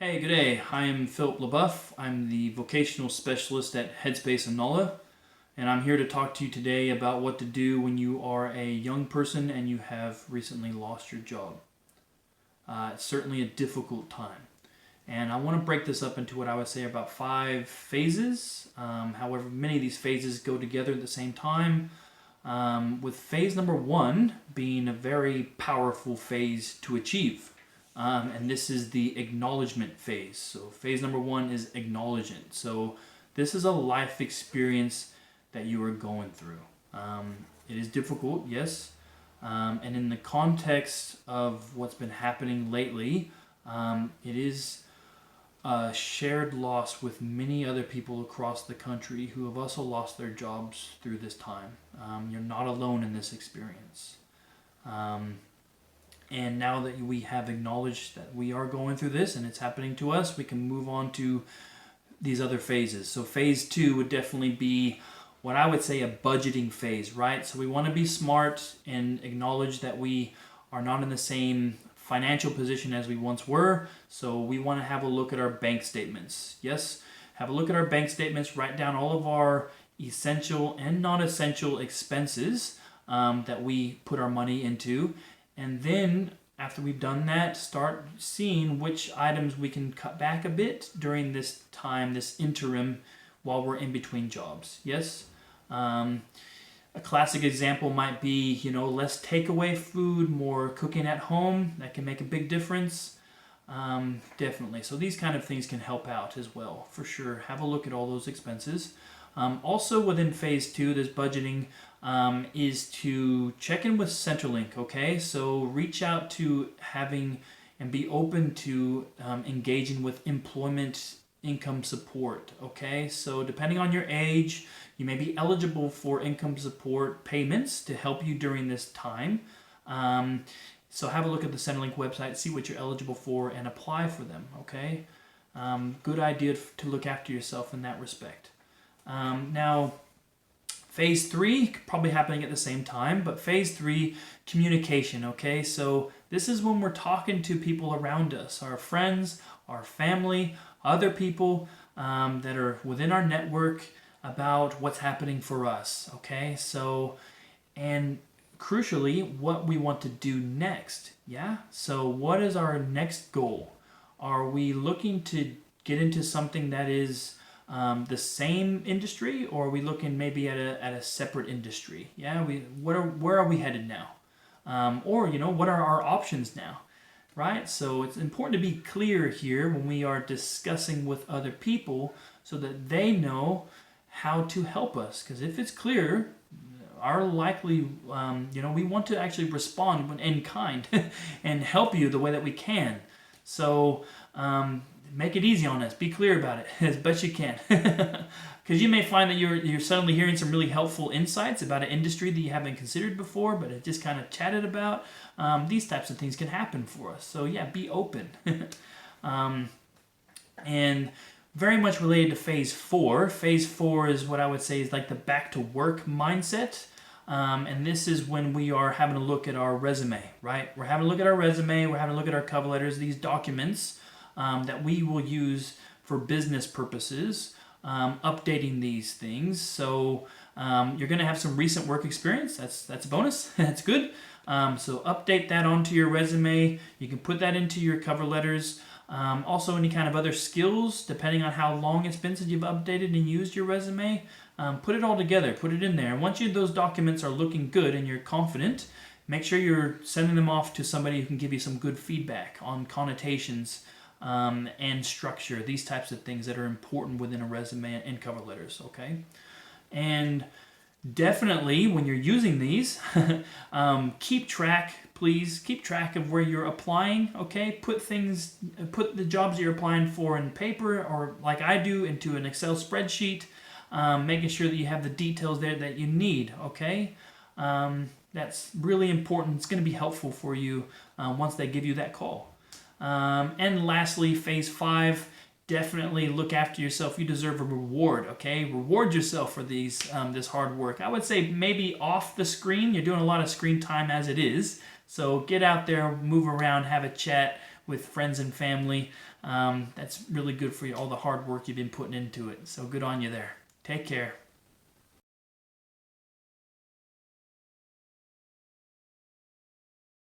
Hey, good day. I am Phillip LaBeouf. I'm the vocational specialist at Headspace and NOLA, and I'm here to talk to you today about what to do when you are a young person and you have recently lost your job. It's certainly a difficult time, and I want to break this up into what I would say about 5 phases. However, many of these phases go together at the same time. With phase number 1 being a very powerful phase to achieve. And this is the acknowledgement phase. So phase number 1 is acknowledgement. So this is a life experience that you are going through. It is difficult, yes. And in the context of what's been happening lately, it is a shared loss with many other people across the country who have also lost their jobs through this time. You're not alone in this experience. And now that we have acknowledged that we are going through this and it's happening to us, we can move on to these other phases. So phase 2 would definitely be what I would say a budgeting phase, right? So we want to be smart and acknowledge that we are not in the same financial position as we once were. So we want to have a look at our bank statements. Yes, have a look at our bank statements, write down all of our essential and non-essential expenses that we put our money into. And then, after we've done that, start seeing which items we can cut back a bit during this time, this interim, while we're in between jobs. Yes? A classic example might be, less takeaway food, more cooking at home. That can make a big difference. Definitely. So these kind of things can help out as well, for sure. Have a look at all those expenses. Also within phase 2, this budgeting is to check in with Centrelink, okay? So reach out to having and be open to engaging with employment income support, okay? So depending on your age, you may be eligible for income support payments to help you during this time. So have a look at the Centrelink website, see what you're eligible for, and apply for them, okay? Good idea to look after yourself in that respect. Now, phase 3, probably happening at the same time, but phase 3, communication, okay? So this is when we're talking to people around us, our friends, our family, other people that are within our network about what's happening for us, okay? So, and crucially, what we want to do next, yeah? So what is our next goal? Are we looking to get into something that is the same industry, or are we looking maybe at a separate industry? Yeah, where are we headed now? Or what are our options now? Right? So it's important to be clear here when we are discussing with other people so that they know how to help us. Because if it's clear, our likely, we want to actually respond in kind and help you the way that we can. So make it easy on us. Be clear about it as best you can. Because you may find that you're suddenly hearing some really helpful insights about an industry that you haven't considered before, but it just kind of chatted about. These types of things can happen for us. So yeah, be open. And very much related to phase 4. Phase 4 is what I would say is like the back to work mindset. And this is when we are having a look at our resume, right? We're having a look at our resume. We're having a look at our cover letters, these documents that we will use for business purposes, updating these things. So you're going to have some recent work experience. That's a bonus. That's good. So update that onto your resume. You can put that into your cover letters. Also, any kind of other skills, depending on how long it's been since you've updated and used your resume. Put it all together. Put it in there. And once those documents are looking good and you're confident, make sure you're sending them off to somebody who can give you some good feedback on connotations and structure, these types of things that are important within a resume and cover letters, okay? And definitely, when you're using these, keep track, please. Keep track of where you're applying, okay? Put the jobs that you're applying for in paper, or like I do, into an Excel spreadsheet, making sure that you have the details there that you need, okay? That's really important. It's going to be helpful for you once they give you that call. And lastly, phase 5, definitely look after yourself. You deserve a reward, okay? Reward yourself for this hard work. I would say maybe off the screen. You're doing a lot of screen time as it is. So get out there, move around, have a chat with friends and family. That's really good for you, all the hard work you've been putting into it. So good on you there. Take care.